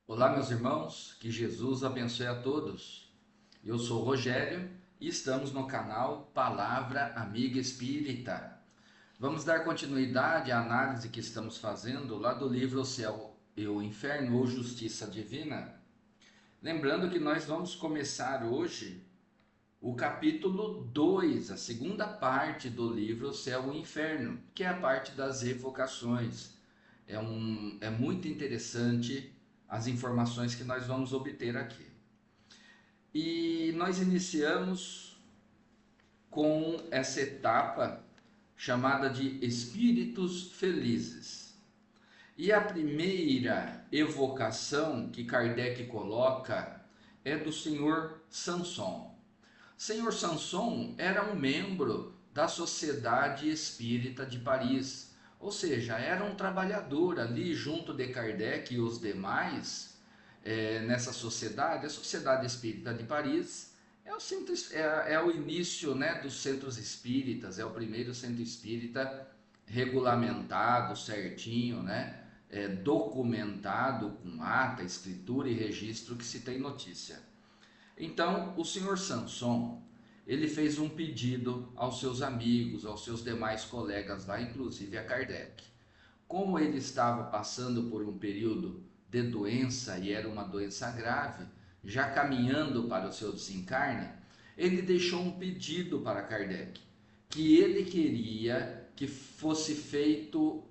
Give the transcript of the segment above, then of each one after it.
Olá, meus irmãos, que Jesus abençoe a todos. Eu sou o Rogério e estamos no canal Palavra Amiga Espírita. Vamos dar continuidade à análise que estamos fazendo lá do livro O Céu e o Inferno ou Justiça Divina. Lembrando que nós vamos começar hoje o capítulo 2, a segunda parte do livro O Céu e o Inferno, que é a parte das evocações. É muito interessante as informações que nós vamos obter aqui. E nós iniciamos com essa etapa chamada de espíritos felizes. E a primeira evocação que Kardec coloca é do senhor Sanson. Senhor Sanson era um membro da Sociedade Espírita de Paris, ou seja, era um trabalhador ali junto de Kardec e os demais nessa sociedade. A Sociedade Espírita de Paris é o início, né, dos centros espíritas, é o primeiro centro espírita regulamentado certinho, né, documentado com ata, escritura e registro que se tem notícia. Então, o senhor Sanson, ele fez um pedido aos seus amigos, aos seus demais colegas lá, inclusive a Kardec. Como ele estava passando por um período de doença, e era uma doença grave, já caminhando para o seu desencarne, ele deixou um pedido para Kardec, que ele queria que fosse feito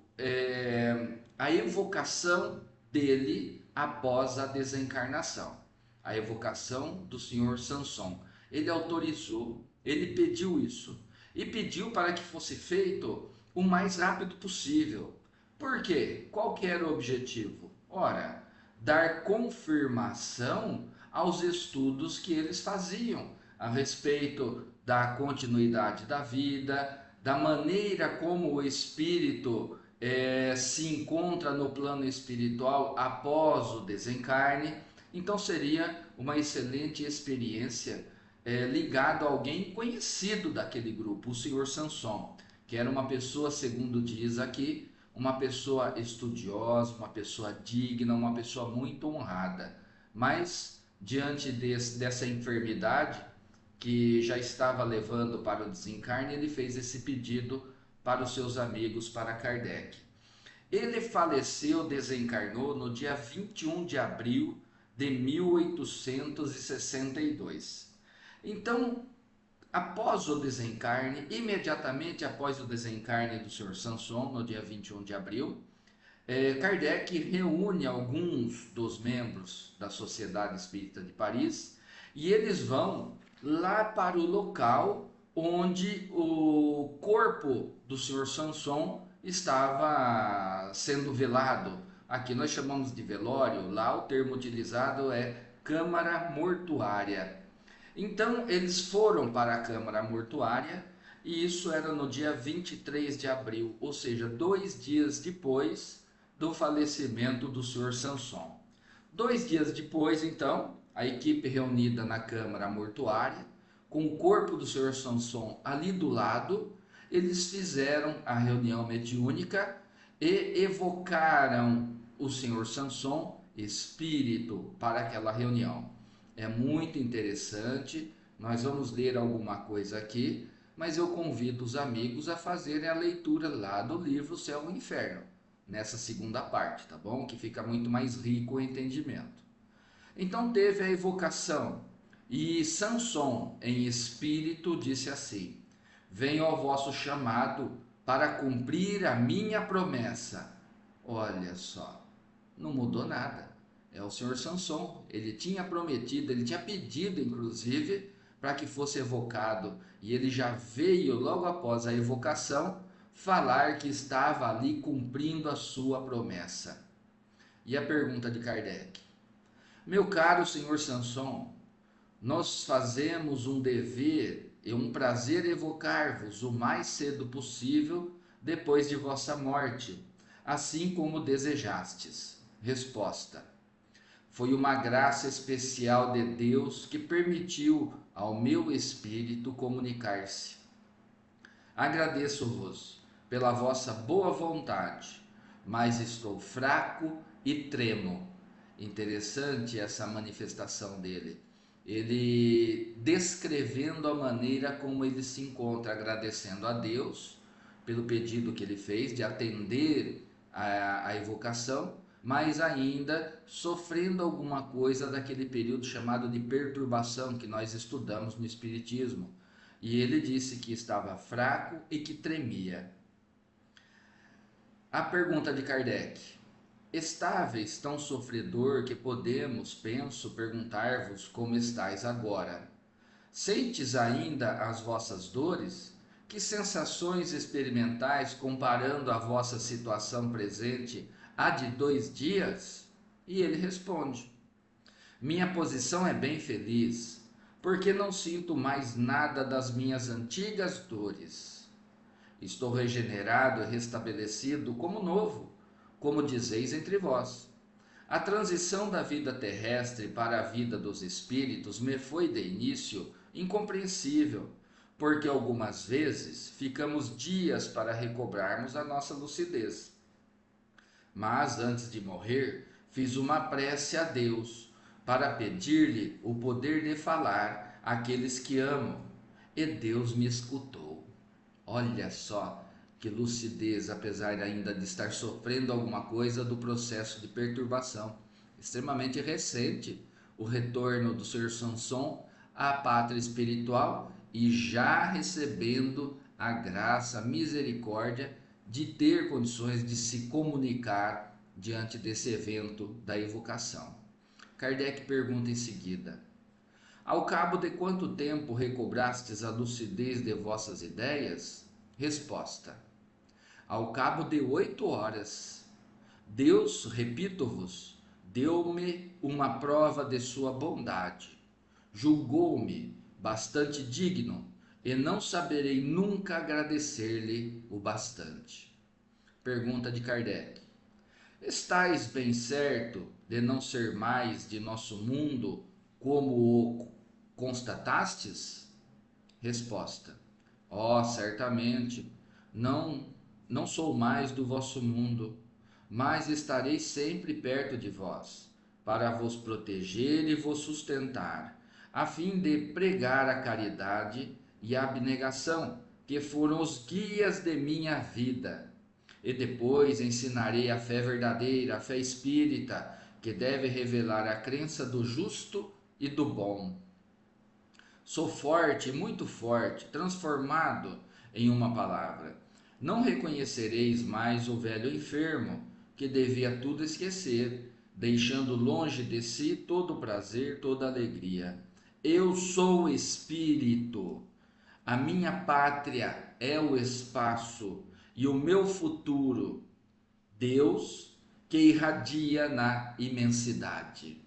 a evocação dele após a desencarnação, a evocação do senhor Sanson. Ele autorizou, ele pediu isso e pediu para que fosse feito o mais rápido possível. Por quê? Qual que era o objetivo? Ora, dar confirmação aos estudos que eles faziam a respeito da continuidade da vida, da maneira como o espírito se encontra no plano espiritual após o desencarne. Então seria uma excelente experiência ligado a alguém conhecido daquele grupo, o senhor Sanson, que era uma pessoa, segundo diz aqui, uma pessoa estudiosa, uma pessoa digna, uma pessoa muito honrada. Mas, diante dessa enfermidade que já estava levando para o desencarne, ele fez esse pedido para os seus amigos, para Kardec. Ele faleceu, desencarnou no dia 21 de abril de 1862. Então, após o desencarne, imediatamente após o desencarne do Sr. Sanson, no dia 21 de abril, Kardec reúne alguns dos membros da Sociedade Espírita de Paris e eles vão lá para o local onde o corpo do Sr. Sanson estava sendo velado. Aqui nós chamamos de velório, lá o termo utilizado é câmara mortuária. Então eles foram para a câmara mortuária e isso era no dia 23 de abril, ou seja, 2 dias depois do falecimento do senhor Sanson. 2 dias depois, então, a equipe reunida na câmara mortuária, com o corpo do senhor Sanson ali do lado, eles fizeram a reunião mediúnica e evocaram o senhor Sanson, espírito, para aquela reunião. É muito interessante, nós vamos ler alguma coisa aqui, mas eu convido os amigos a fazerem a leitura lá do livro Céu e Inferno, nessa segunda parte, tá bom? Que fica muito mais rico o entendimento. Então teve a evocação, e Sanson, em espírito, disse assim: venho ao vosso chamado para cumprir a minha promessa. Olha só, não mudou nada. É o senhor Sanson, ele tinha prometido, ele tinha pedido inclusive para que fosse evocado, e ele já veio logo após a evocação falar que estava ali cumprindo a sua promessa. E a pergunta de Kardec: meu caro senhor Sanson, nós fazemos um dever e um prazer evocar-vos o mais cedo possível depois de vossa morte, assim como desejastes. Resposta: foi uma graça especial de Deus que permitiu ao meu espírito comunicar-se. Agradeço-vos pela vossa boa vontade, mas estou fraco e tremo. Interessante essa manifestação dele. Ele descrevendo a maneira como ele se encontra, agradecendo a Deus pelo pedido que ele fez de atender a evocação, mas ainda sofrendo alguma coisa daquele período chamado de perturbação que nós estudamos no Espiritismo. E ele disse que estava fraco e que tremia. A pergunta de Kardec: estáveis tão sofredor que podemos, penso, perguntar-vos como estáis agora. Sentes ainda as vossas dores? Que sensações experimentais comparando a vossa situação presente à de 2 dias? E ele responde: minha posição é bem feliz, porque não sinto mais nada das minhas antigas dores. Estou regenerado e restabelecido como novo, como dizeis entre vós. A transição da vida terrestre para a vida dos espíritos me foi de início incompreensível, porque algumas vezes ficamos dias para recobrarmos a nossa lucidez. Mas antes de morrer, fiz uma prece a Deus para pedir-lhe o poder de falar àqueles que amo, e Deus me escutou. Olha só que lucidez, apesar ainda de estar sofrendo alguma coisa do processo de perturbação. Extremamente recente o retorno do Sr. Sanson à pátria espiritual e já recebendo a graça, a misericórdia de ter condições de se comunicar diante desse evento da evocação. Kardec pergunta em seguida: ao cabo de quanto tempo recobrastes a lucidez de vossas ideias? Resposta: ao cabo de 8 horas. Deus, repito-vos, deu-me uma prova de sua bondade. Julgou-me bastante digno, e não saberei nunca agradecer-lhe o bastante. Pergunta de Kardec: estais bem certo de não ser mais de nosso mundo como o constatastes? Resposta: ó, certamente, não sou mais do vosso mundo, mas estarei sempre perto de vós, para vos proteger e vos sustentar, a fim de pregar a caridade e a abnegação, que foram os guias de minha vida. E depois ensinarei a fé verdadeira, a fé espírita, que deve revelar a crença do justo e do bom. Sou forte, muito forte, transformado em uma palavra. Não reconhecereis mais o velho enfermo, que devia tudo esquecer, deixando longe de si todo prazer, toda alegria. Eu sou espírito. A minha pátria é o espaço e o meu futuro, Deus, que irradia na imensidade.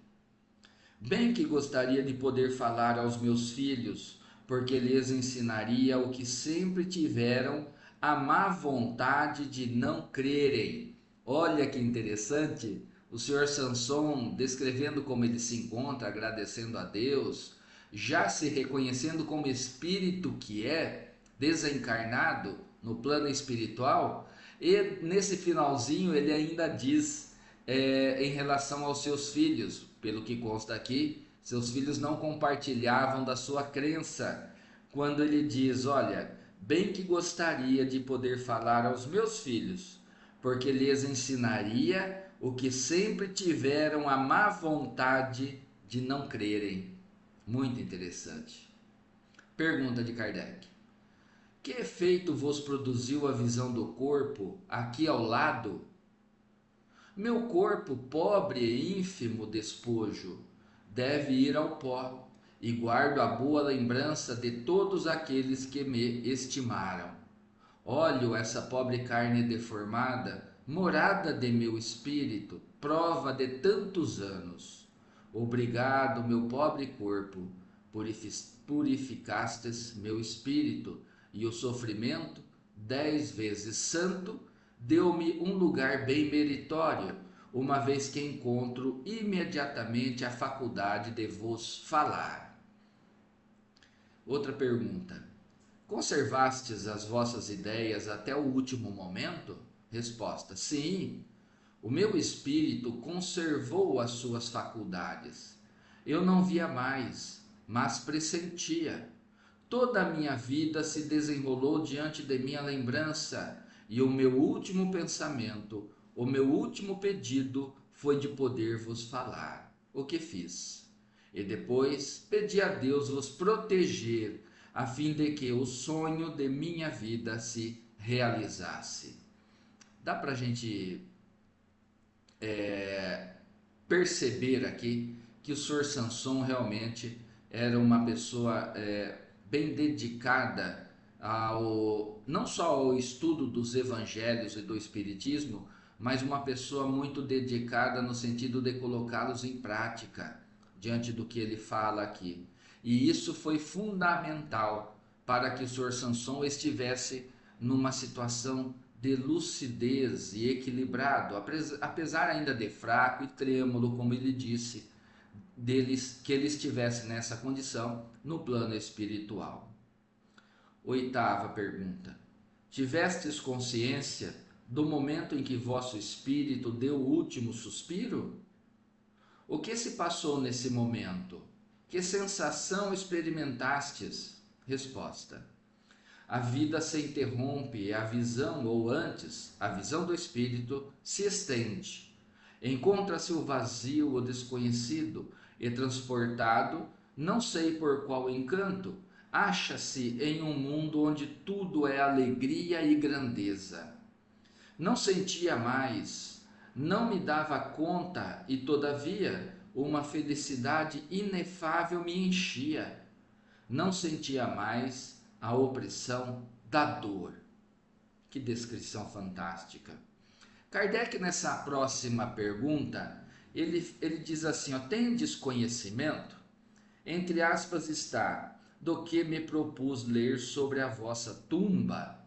Bem que gostaria de poder falar aos meus filhos, porque lhes ensinaria o que sempre tiveram a má vontade de não crerem. Olha que interessante, o Sr. Sanson descrevendo como ele se encontra, agradecendo a Deus, já se reconhecendo como espírito que é, desencarnado no plano espiritual, e nesse finalzinho ele ainda diz em relação aos seus filhos, pelo que consta aqui, seus filhos não compartilhavam da sua crença, quando ele diz: olha, bem que gostaria de poder falar aos meus filhos, porque lhes ensinaria o que sempre tiveram a má vontade de não crerem. Muito interessante. Pergunta de Kardec: que efeito vos produziu a visão do corpo aqui ao lado? Meu corpo, pobre e ínfimo despojo, deve ir ao pó, e guardo a boa lembrança de todos aqueles que me estimaram. Olho essa pobre carne deformada, morada de meu espírito, prova de tantos anos. Obrigado, meu pobre corpo, purificastes meu espírito, e o sofrimento, 10 vezes santo, deu-me um lugar bem meritório, uma vez que encontro imediatamente a faculdade de vos falar. Outra pergunta: conservastes as vossas ideias até o último momento? Resposta: sim, O meu espírito conservou as suas faculdades. Eu não via mais, mas pressentia. Toda a minha vida se desenrolou diante de minha lembrança, e o meu último pensamento, o meu último pedido foi de poder vos falar. O que fiz? E depois pedi a Deus vos proteger, a fim de que o sonho de minha vida se realizasse. Dá para a gente perceber aqui que o Sr. Sanson realmente era uma pessoa bem dedicada não só ao estudo dos evangelhos e do espiritismo, mas uma pessoa muito dedicada no sentido de colocá-los em prática diante do que ele fala aqui. E isso foi fundamental para que o Sr. Sanson estivesse numa situação de lucidez e equilibrado, apesar ainda de fraco e trêmulo, como ele disse, que ele estivesse nessa condição no plano espiritual. Oitava pergunta: tivestes consciência do momento em que vosso espírito deu o último suspiro? O que se passou nesse momento? Que sensação experimentastes? Resposta: a vida se interrompe e a visão, ou antes, a visão do espírito, se estende. Encontra-se o vazio, o desconhecido, e transportado, não sei por qual encanto, acha-se em um mundo onde tudo é alegria e grandeza. Não sentia mais, não me dava conta, e todavia uma felicidade inefável me enchia. Não sentia mais a opressão da dor. Que descrição fantástica. Kardec, nessa próxima pergunta, ele diz assim, ó: tendes conhecimento? Entre aspas está, do que me propus ler sobre a vossa tumba.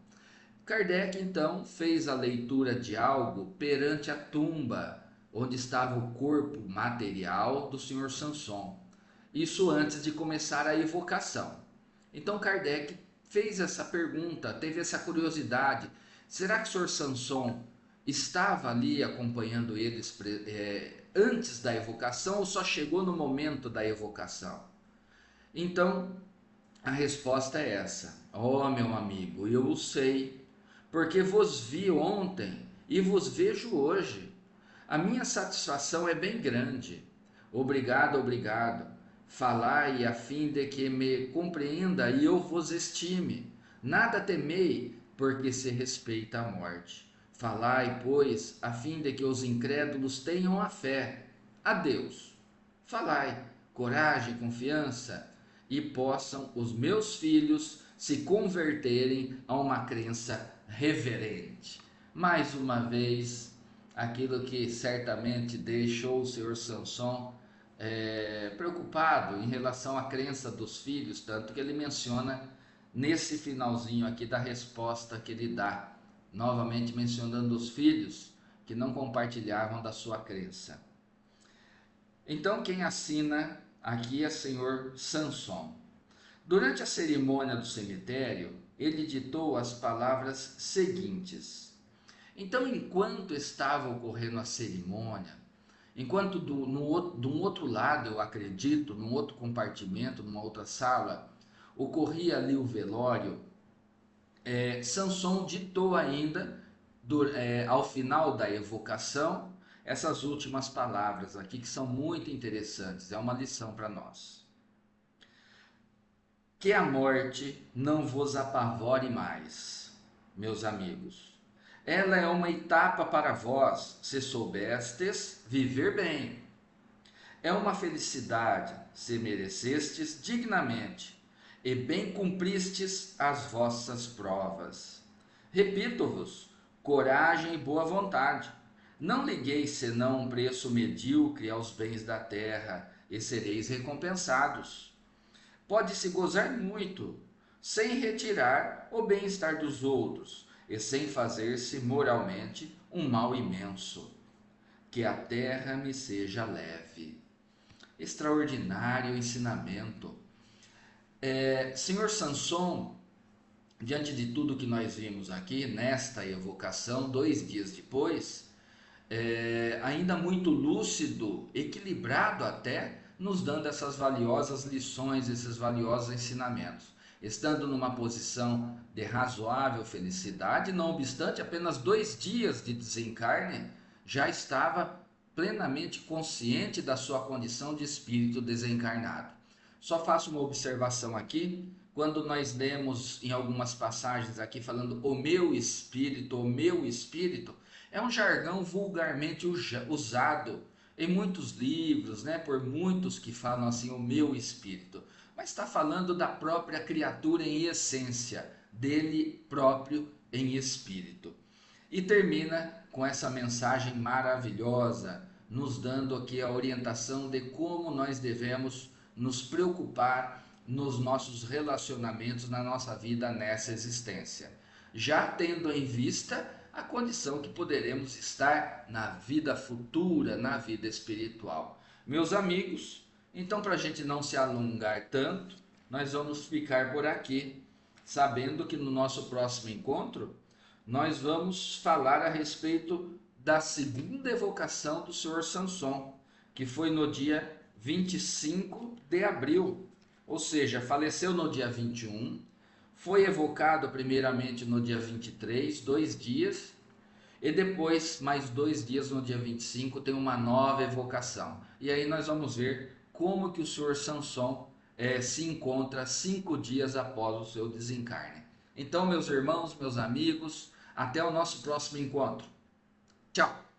Kardec, então, fez a leitura de algo perante a tumba, onde estava o corpo material do Sr. Sanson. Isso antes de começar a evocação. Então Kardec fez essa pergunta, teve essa curiosidade. Será que o Sr. Sanson estava ali acompanhando eles antes da evocação ou só chegou no momento da evocação? Então a resposta é essa: ó, meu amigo, eu o sei, porque vos vi ontem e vos vejo hoje. A minha satisfação é bem grande. Obrigado, obrigado. Falai a fim de que me compreenda e eu vos estime. Nada temei, porque se respeita a morte. Falai, pois, a fim de que os incrédulos tenham a fé. Adeus. Falai, coragem e confiança, e possam os meus filhos se converterem a uma crença reverente. Mais uma vez, aquilo que certamente deixou o Sr. Sanson preocupado em relação à crença dos filhos, tanto que ele menciona nesse finalzinho aqui da resposta que ele dá, novamente mencionando os filhos que não compartilhavam da sua crença. Então quem assina aqui é o Sr. Sanson. Durante a cerimônia do cemitério, ele ditou as palavras seguintes. Então, enquanto estava ocorrendo a cerimônia, enquanto de um outro lado, eu acredito, num outro compartimento, numa outra sala, ocorria ali o velório, Sanson ditou ainda, ao final da evocação, essas últimas palavras aqui, que são muito interessantes, é uma lição para nós. Que a morte não vos apavore mais, meus amigos. Ela é uma etapa para vós, se soubestes viver bem. É uma felicidade, se merecestes dignamente, e bem cumpristes as vossas provas. Repito-vos, coragem e boa vontade. Não ligueis senão um preço medíocre aos bens da terra, e sereis recompensados. Pode-se gozar muito, sem retirar o bem-estar dos outros, e sem fazer-se moralmente um mal imenso. Que a terra me seja leve. Extraordinário ensinamento. Sr. Sanson, diante de tudo que nós vimos aqui, nesta evocação, 2 dias depois, ainda muito lúcido, equilibrado até, nos dando essas valiosas lições, esses valiosos ensinamentos. Estando numa posição de razoável felicidade, não obstante apenas 2 dias de desencarne, já estava plenamente consciente da sua condição de espírito desencarnado. Só faço uma observação aqui, quando nós lemos em algumas passagens aqui falando o meu espírito, é um jargão vulgarmente usado em muitos livros, né, por muitos que falam assim, o meu espírito. Mas está falando da própria criatura em essência, dele próprio em espírito. E termina com essa mensagem maravilhosa, nos dando aqui a orientação de como nós devemos nos preocupar nos nossos relacionamentos, na nossa vida, nessa existência. Já tendo em vista a condição que poderemos estar na vida futura, na vida espiritual. Meus amigos, então, para a gente não se alongar tanto, nós vamos ficar por aqui, sabendo que no nosso próximo encontro nós vamos falar a respeito da segunda evocação do Senhor Samson, que foi no dia 25 de abril, ou seja, faleceu no dia 21, foi evocado primeiramente no dia 23, 2 dias, e depois mais 2 dias no dia 25 tem uma nova evocação. E aí nós vamos ver como que o Senhor Samson se encontra 5 dias após o seu desencarne. Então, meus irmãos, meus amigos, até o nosso próximo encontro. Tchau!